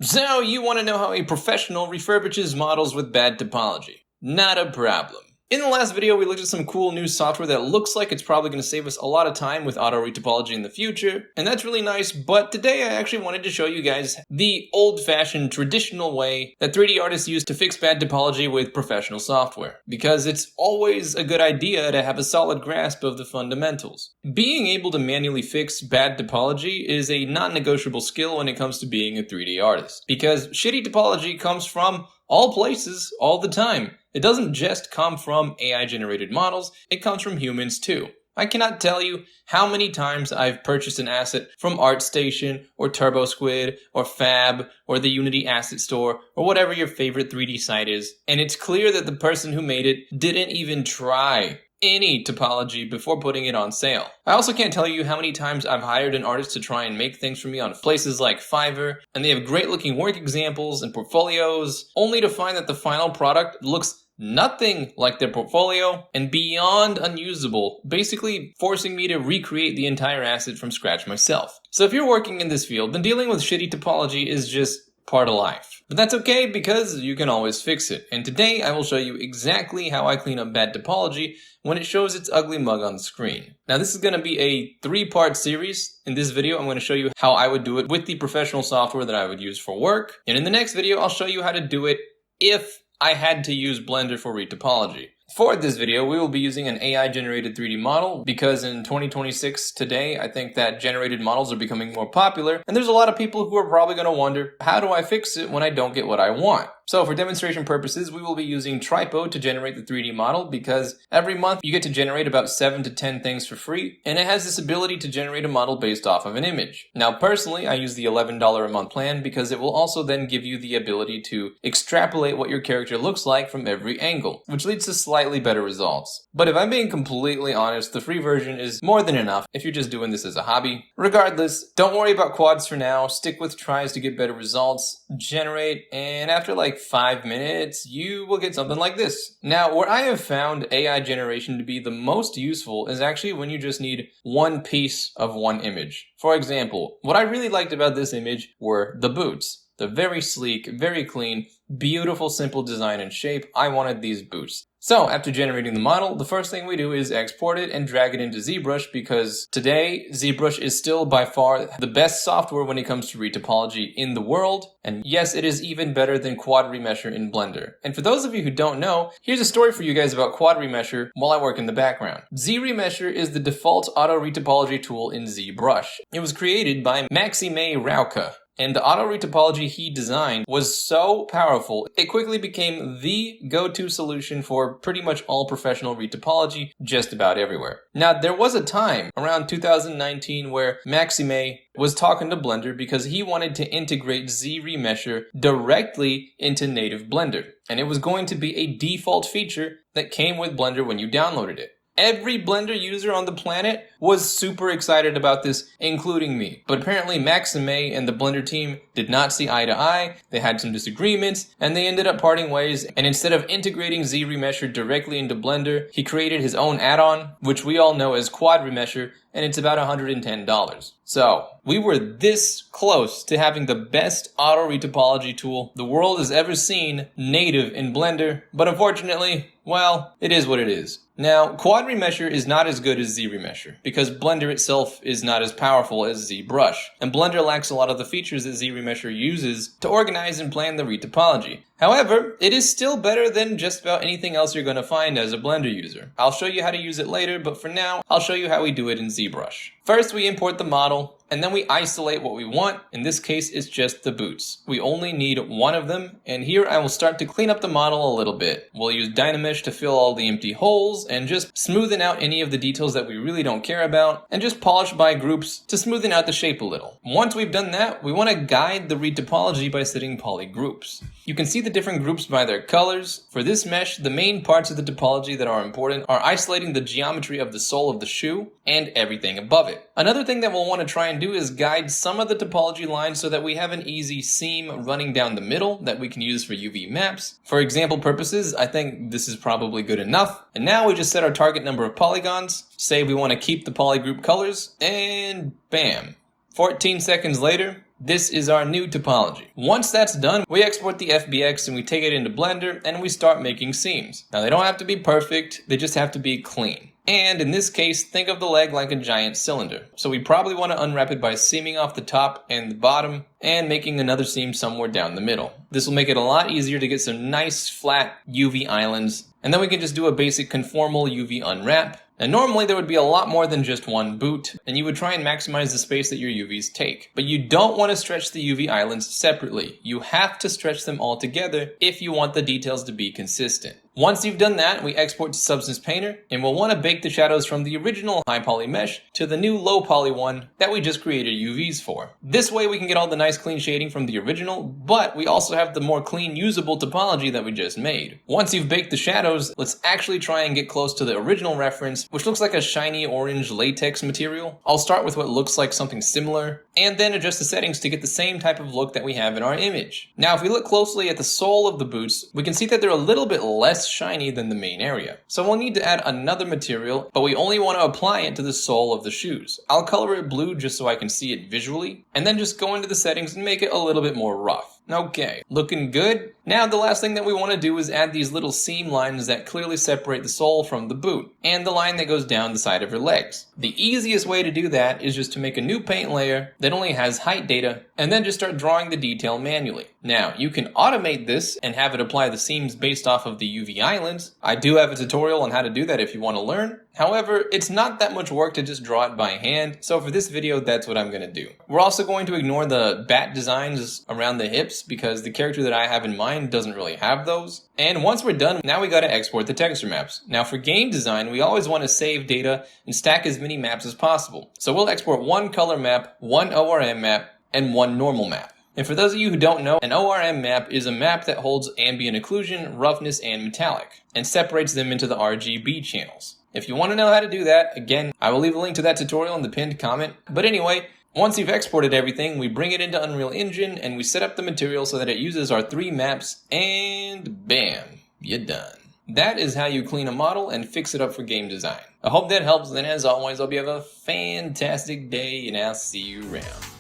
So you want to know how a professional refurbishes models with bad topology? Not a problem. In the last video, we looked at some cool new software that looks like it's probably going to save us a lot of time with auto retopology in the future, and that's really nice, but today I actually wanted to show you guys the old-fashioned, traditional way that 3D artists use to fix bad topology with professional software, because it's always a good idea to have a solid grasp of the fundamentals. Being able to manually fix bad topology is a non-negotiable skill when it comes to being a 3D artist, because shitty topology comes from all places, all the time. It doesn't just come from AI-generated models, it comes from humans too. I cannot tell you how many times I've purchased an asset from ArtStation, or TurboSquid, or Fab, or the Unity Asset Store, or whatever your favorite 3D site is, and it's clear that the person who made it didn't even try any topology before putting it on sale. I also can't tell you how many times I've hired an artist to try and make things for me on places like Fiverr, and they have great looking work examples and portfolios, only to find that the final product looks nothing like their portfolio and beyond unusable, basically forcing me to recreate the entire asset from scratch myself. So if you're working in this field, then dealing with shitty topology is just part of life. But that's okay because you can always fix it. And today I will show you exactly how I clean up bad topology when it shows its ugly mug on the screen. Now this is going to be a 3-part series. In this video I'm going to show you how I would do it with the professional software that I would use for work. And in the next video I'll show you how to do it if I had to use Blender for retopology. For this video, we will be using an AI-generated 3D model because in 2026 today, I think that generated models are becoming more popular, and there's a lot of people who are probably going to wonder, how do I fix it when I don't get what I want? So for demonstration purposes, we will be using Tripo to generate the 3D model because every month you get to generate about 7 to 10 things for free, and it has this ability to generate a model based off of an image. Now personally, I use the $11 a month plan because it will also then give you the ability to extrapolate what your character looks like from every angle, which leads to slightly better results. But if I'm being completely honest, the free version is more than enough if you're just doing this as a hobby. Regardless, don't worry about quads for now, stick with tries to get better results, generate, and after like 5 minutes, you will get something like this. Now, where I have found AI generation to be the most useful is actually when you just need one piece of one image. For example, what I really liked about this image were the boots. They're very sleek, very clean, beautiful, simple design and shape. I wanted these boots. So after generating the model, the first thing we do is export it and drag it into ZBrush because today ZBrush is still by far the best software when it comes to retopology in the world. And yes, it is even better than Quad Remesher in Blender. And for those of you who don't know, here's a story for you guys about Quad Remesher while I work in the background. ZRemesher is the default auto retopology tool in ZBrush. It was created by Maxime Rauke. And the auto retopology he designed was so powerful, it quickly became the go-to solution for pretty much all professional retopology just about everywhere. Now, there was a time around 2019 where Maxime was talking to Blender because he wanted to integrate ZRemesher directly into native Blender. And it was going to be a default feature that came with Blender when you downloaded it. Every Blender user on the planet was super excited about this, including me. But apparently Maxime and the Blender team did not see eye to eye, they had some disagreements, and they ended up parting ways, and instead of integrating ZRemesher directly into Blender, he created his own add-on, which we all know as Quad Remesher, and it's about $110. So, we were this close to having the best auto retopology tool the world has ever seen native in Blender, but unfortunately, well, it is what it is. Now, Quad Remesher is not as good as ZRemesher because Blender itself is not as powerful as ZBrush, and Blender lacks a lot of the features that ZRemesher uses to organize and plan the retopology. However, it is still better than just about anything else you're going to find as a Blender user. I'll show you how to use it later, but for now, I'll show you how we do it in ZBrush. First, we import the model, and then we isolate what we want. In this case, it's just the boots. We only need one of them, and here I will start to clean up the model a little bit. We'll use Dynamesh to fill all the empty holes, and just smoothen out any of the details that we really don't care about, and just polish by groups to smoothen out the shape a little. Once we've done that, we want to guide the retopology by setting poly groups. You can see the different groups by their colors. For this mesh, the main parts of the topology that are important are isolating the geometry of the sole of the shoe and everything above it. Another thing that we'll want to try and do is guide some of the topology lines so that we have an easy seam running down the middle that we can use for UV maps. For example purposes, I think this is probably good enough. And now we just set our target number of polygons, say we want to keep the polygroup colors, and bam. 14 seconds later, This is our new topology. Once that's done, we export the FBX and we take it into Blender and we start making seams. Now they don't have to be perfect, they just have to be clean. And in this case, think of the leg like a giant cylinder. So we probably want to unwrap it by seaming off the top and the bottom and making another seam somewhere down the middle. This will make it a lot easier to get some nice flat UV islands, and then we can just do a basic conformal UV unwrap. And normally there would be a lot more than just one boot, and you would try and maximize the space that your UVs take. But you don't want to stretch the UV islands separately. You have to stretch them all together if you want the details to be consistent. Once you've done that, we export to Substance Painter, and we'll want to bake the shadows from the original high poly mesh to the new low poly one that we just created UVs for. This way we can get all the nice clean shading from the original, but we also have the more clean usable topology that we just made. Once you've baked the shadows, let's actually try and get close to the original reference, which looks like a shiny orange latex material. I'll start with what looks like something similar, and then adjust the settings to get the same type of look that we have in our image. Now if we look closely at the sole of the boots, we can see that they're a little bit less shiny than the main area. So we'll need to add another material, but we only want to apply it to the sole of the shoes. I'll color it blue just so I can see it visually, and then just go into the settings and make it a little bit more rough. Okay, looking good. Now the last thing that we want to do is add these little seam lines that clearly separate the sole from the boot, and the line that goes down the side of your legs. The easiest way to do that is just to make a new paint layer that only has height data, and then just start drawing the detail manually. Now, you can automate this and have it apply the seams based off of the UV islands. I do have a tutorial on how to do that if you want to learn. However, it's not that much work to just draw it by hand, so for this video, that's what I'm going to do. We're also going to ignore the bat designs around the hips because the character that I have in mind doesn't really have those. And once we're done, now we got to export the texture maps. Now for game design, we always want to save data and stack as many maps as possible. So we'll export one color map, one ORM map, and one normal map. And for those of you who don't know, an ORM map is a map that holds ambient occlusion, roughness, and metallic, and separates them into the RGB channels. If you want to know how to do that, again, I will leave a link to that tutorial in the pinned comment. But anyway, once you've exported everything, we bring it into Unreal Engine and we set up the material so that it uses our 3 maps, and bam, you're done. That is how you clean a model and fix it up for game design. I hope that helps, and as always, I hope you have a fantastic day, and I'll see you around.